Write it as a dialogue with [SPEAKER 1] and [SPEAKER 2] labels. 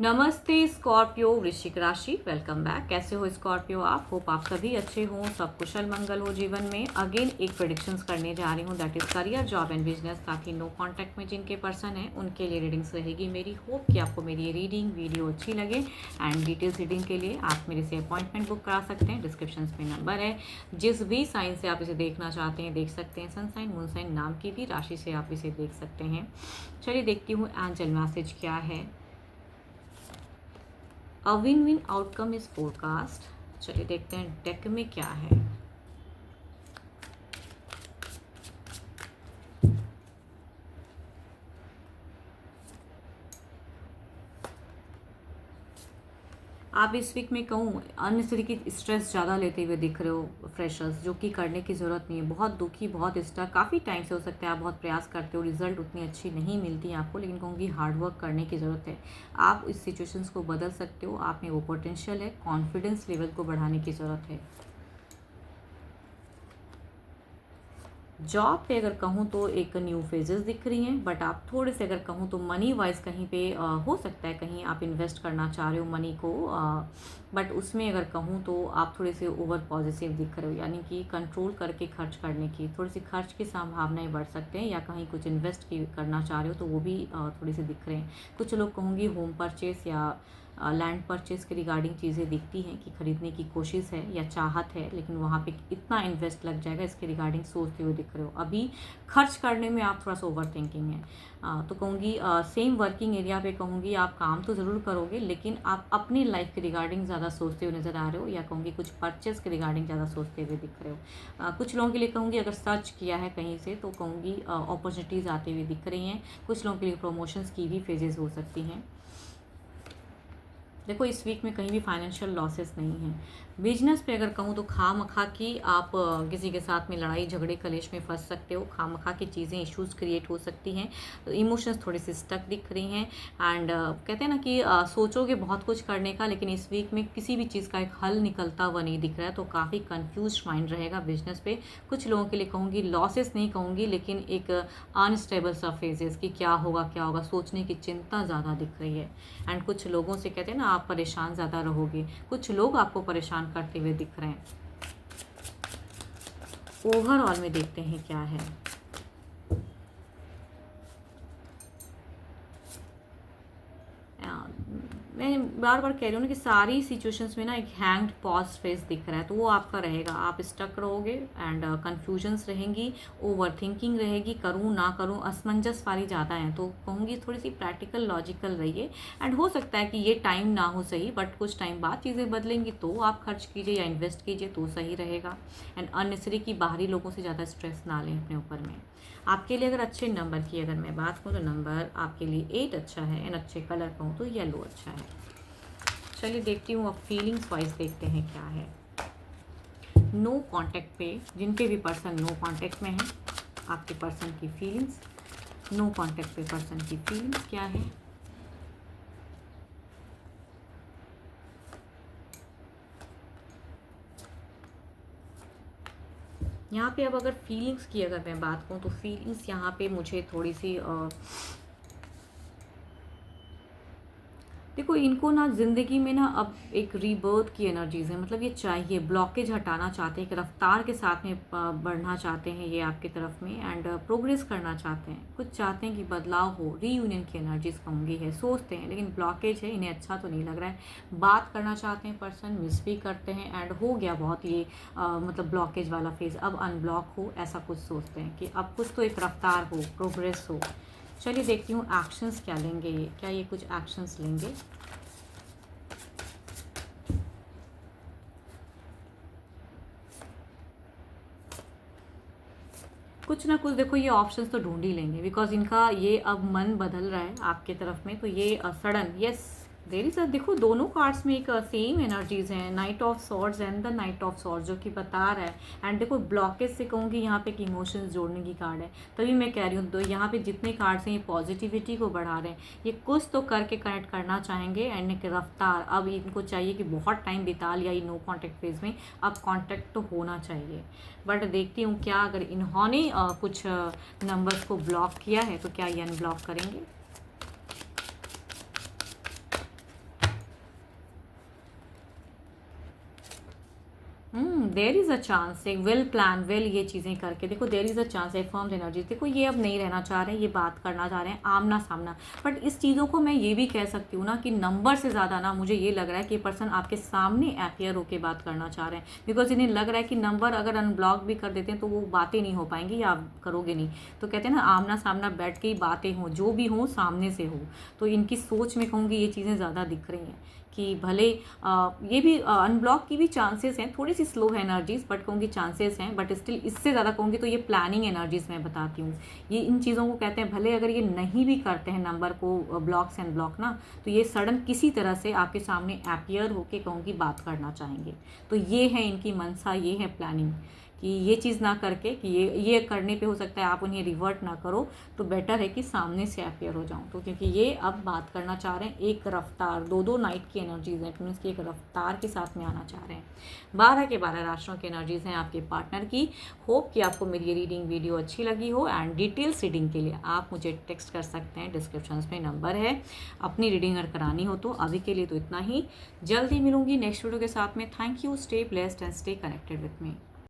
[SPEAKER 1] नमस्ते स्कॉर्पियो वृश्चिक राशि, वेलकम बैक। कैसे हो स्कॉर्पियो आप? होप आप सभी अच्छे हो, सब कुशल मंगल हो जीवन में। अगेन एक प्रेडिक्शंस करने जा रही हूँ, that is career, job and business. ताकि नो कांटेक्ट में जिनके पर्सन हैं उनके लिए रीडिंग्स रहेगी मेरी। होप कि आपको मेरी ये रीडिंग वीडियो अच्छी लगे। एंड डिटेल्स रीडिंग के लिए आप मेरे से अपॉइंटमेंट बुक करा सकते हैं। डिस्क्रिप्शन में नंबर है, जिस भी साइन से आप इसे देखना चाहते हैं देख सकते हैं। सन साइन, मून साइन, नाम की भी राशि से आप इसे देख सकते हैं। चलिए देखती हूँ एंजल मैसेज क्या है। A win win outcome is forecast. चलिए देखते हैं डेक में क्या है। आप इस वीक में कहूँ अननेसेसरी की स्ट्रेस ज़्यादा लेते हुए दिख रहे हो फ्रेशर्स, जो कि करने की ज़रूरत नहीं है। बहुत दुखी, बहुत स्ट्रेस, काफ़ी टाइम से हो सकता है आप बहुत प्रयास करते हो, रिजल्ट उतनी अच्छी नहीं मिलती है आपको, लेकिन कहूँगी हार्ड वर्क करने की ज़रूरत है। आप इस सिचुएशंस को बदल सकते हो, आप में वो पोटेंशियल है। कॉन्फिडेंस लेवल को बढ़ाने की ज़रूरत है। जॉब पे अगर कहूँ तो एक न्यू फेजेस दिख रही हैं, बट आप थोड़े से अगर कहूँ तो मनी वाइज कहीं पे हो सकता है कहीं आप इन्वेस्ट करना चाह रहे हो मनी को, बट उसमें अगर कहूँ तो आप थोड़े से ओवर पॉजिटिव दिख रहे हो, यानी कि कंट्रोल करके खर्च करने की थोड़ी सी खर्च की संभावनाएं बढ़ सकते हैं, या कहीं कुछ इन्वेस्ट की करना चाह रहे हो तो वो भी थोड़ी सी दिख रहे हैं। कुछ लोग कहूँगी होम परचेस या लैंड परचेस के रिगार्डिंग चीज़ें दिखती हैं कि खरीदने की कोशिश है या चाहत है, लेकिन वहाँ पे इतना इन्वेस्ट लग जाएगा इसके रिगार्डिंग सोचते हुए दिख रहे हो। अभी खर्च करने में आप थोड़ा सा ओवर थिंकिंग है। तो कहूँगी सेम वर्किंग एरिया पे कहूँगी आप काम तो ज़रूर करोगे, लेकिन आप अपनी लाइफ के रिगार्डिंग ज़्यादा सोचते हुए नज़र आ रहे हो, या कहूँगी कुछ परचेस के रिगार्डिंग ज़्यादा सोचते हुए दिख रहे हो। कुछ लोगों के लिए कहूँगी अगर सर्च किया है कहीं से तो कहूँगी अपॉर्चुनिटीज़ आते हुए दिख रही हैं। कुछ लोगों के लिए प्रमोशंस की भी फेजेस हो सकती हैं। देखो इस वीक में कहीं भी फाइनेंशियल लॉसेस नहीं है। बिजनेस पे अगर कहूँ तो खामखा की आप किसी के साथ में लड़ाई झगड़े कलेश में फंस सकते हो। खामखा की चीज़ें इश्यूज क्रिएट हो सकती हैं। इमोशंस थोड़ी सी स्टक दिख रही हैं। एंड कहते हैं ना कि सोचोगे बहुत कुछ करने का, लेकिन इस वीक में किसी भी चीज़ का एक हल निकलता हुआ नहीं दिख रहा है, तो काफ़ी कंफ्यूज माइंड रहेगा बिजनेस पे। कुछ लोगों के लिए कहूँगी लॉसेस नहीं कहूँगी, लेकिन एक अनस्टेबल सा फेजेस कि क्या होगा, सोचने की चिंता ज़्यादा दिख रही है। एंड कुछ लोगों से कहते हैं ना आप परेशान ज़्यादा रहोगे, कुछ लोग आपको परेशान करते हुए दिख रहे हैं। ओवरऑल में देखते हैं क्या है। मैं बार बार कह रही हूँ ना कि सारी सिचुएशंस में ना एक हैंग्ड पॉज फेस दिख रहा है, तो वो आपका रहेगा। आप स्टक रहोगे एंड कन्फ्यूजन्स रहेंगी, ओवर थिंकिंग रहेगी, करूँ ना करूँ, असमंजस वाली ज़्यादा है। तो कहूँगी थोड़ी सी प्रैक्टिकल लॉजिकल रहिए। एंड हो सकता है कि ये टाइम ना हो सही, बट कुछ टाइम बाद चीज़ें बदलेंगी तो आप खर्च कीजिए या इन्वेस्ट कीजिए तो सही रहेगा। एंड अननेसरी की बाहरी लोगों से ज़्यादा स्ट्रेस ना लें अपने ऊपर में। आपके लिए अगर अच्छे नंबर की अगर मैं बात करूँ तो नंबर आपके लिए 8 अच्छा है, एंड अच्छे कलर कहूँ तो येलो अच्छा है। चलिए देखती हूँ अब फीलिंग्स वाइज देखते हैं क्या है। नो कांटेक्ट पे जिनके भी पर्सन नो कांटेक्ट में हैं, आपके पर्सन की फीलिंग्स। नो कांटेक्ट पे पर्सन की फीलिंग्स क्या है। यहाँ पे अब अगर फीलिंग्स की अगर मैं बात करूँ तो फीलिंग्स यहाँ पे मुझे थोड़ी सी देखो इनको ना ज़िंदगी में ना अब एक रीबर्थ की एनर्जीज़ है, मतलब ये चाहिए, ब्लॉकेज हटाना चाहते हैं, एक रफ्तार के साथ में बढ़ना चाहते हैं ये आपकी तरफ में, एंड प्रोग्रेस करना चाहते हैं, कुछ चाहते हैं कि बदलाव हो, रीयूनियन की एनर्जीज कहूँगी है, सोचते हैं, लेकिन ब्लॉकेज है, इन्हें अच्छा तो नहीं लग रहा है। बात करना चाहते हैं पर्सन, मिस भी करते हैं, एंड हो गया बहुत ये मतलब ब्लॉकेज वाला फेज़, अब अनब्लॉक हो, ऐसा कुछ सोचते हैं कि अब कुछ तो एक रफ्तार हो, प्रोग्रेस हो। चलिए देखती हूँ एक्शंस क्या लेंगे ये, क्या ये कुछ एक्शंस लेंगे। कुछ ना कुछ देखो ये ऑप्शंस तो ढूंढ ही लेंगे, बिकॉज इनका ये अब मन बदल रहा है आपके तरफ में, तो ये सडन यस देर इज देखो दोनों कार्ड्स में एक सेम एनर्जीज हैं, night of swords and the night of swords, जो कि बता रहा है। एंड देखो ब्लॉकेज से कहूँगी यहाँ पे एक इमोशंस जोड़ने की कार्ड है, तभी मैं कह रही हूँ तो यहाँ पे जितने कार्ड्स हैं ये पॉजिटिविटी को बढ़ा रहे हैं, ये कुछ तो करके कनेक्ट करना चाहेंगे, एंड एक रफ्तार अब इनको चाहिए कि बहुत टाइम बिता लिया ये नो कॉन्टेक्ट फेज में, अब कॉन्टेक्ट तो होना चाहिए। बट देखती हूँ क्या अगर इन्होंने कुछ नंबर्स को ब्लॉक किया है तो क्या ये अनब्लॉक करेंगे। देयर इज़ अ चांस, एक वेल प्लान वेल ये चीज़ें करके देखो, देयर इज़ अ चांस, एक फर्म एनर्जी देखो, ये अब नहीं रहना चाह रहे हैं, ये बात करना चाह रहे हैं आमना सामना। बट इस चीज़ों को मैं ये भी कह सकती हूँ ना कि नंबर से ज़्यादा ना मुझे ये लग रहा है कि पर्सन आपके सामने अपीयर होकर बात करना चाह रहे हैं, बिकॉज इन्हें लग रहा है कि नंबर अगर अनब्लॉक भी कर देते हैं तो वो बातें नहीं हो पाएंगी या आप करोगे नहीं। तो कहते हैं ना आमना सामना बैठ के ही बातें हों, जो भी हों सामने से हो। तो इनकी सोच में कहूँगी ये चीज़ें ज़्यादा दिख रही हैं कि भले ये भी अनब्लॉक की भी चांसेस हैं, थोड़ी सी स्लो है एनर्जीज, बट कहूँगी चांसेस हैं, बट स्टिल इससे ज़्यादा कहूँगी तो ये प्लानिंग एनर्जीज मैं बताती हूँ। ये इन चीज़ों को कहते हैं, भले अगर ये नहीं भी करते हैं नंबर को ब्लॉक से अनब्लॉक ना, तो ये सडन किसी तरह से आपके सामने अपीयर होके कहूँगी बात करना चाहेंगे। तो ये है इनकी मनसा, ये है प्लानिंग कि ये चीज़ ना करके कि ये करने पे हो सकता है आप उन्हें रिवर्ट ना करो, तो बेटर है कि सामने से अपीयर हो जाऊँ। तो क्योंकि ये अब बात करना चाह रहे हैं एक रफ्तार, दो नाइट की एनर्जीज हैं, मीन्स की एक रफ्तार के साथ में आना चाह रहे हैं। 12 के 12 राशियों की एनर्जीज हैं आपके पार्टनर की। होप कि आपको मेरी ये रीडिंग वीडियो अच्छी लगी हो। एंड डिटेल्स रीडिंग के लिए आप मुझे टेक्स्ट कर सकते हैं, डिस्क्रिप्शन में नंबर है। अपनी रीडिंग अगर करानी हो तो अभी के लिए तो इतना ही। जल्द ही मिलूंगी नेक्स्ट वीडियो के साथ में। Thank you, stay blessed and stay connected with me.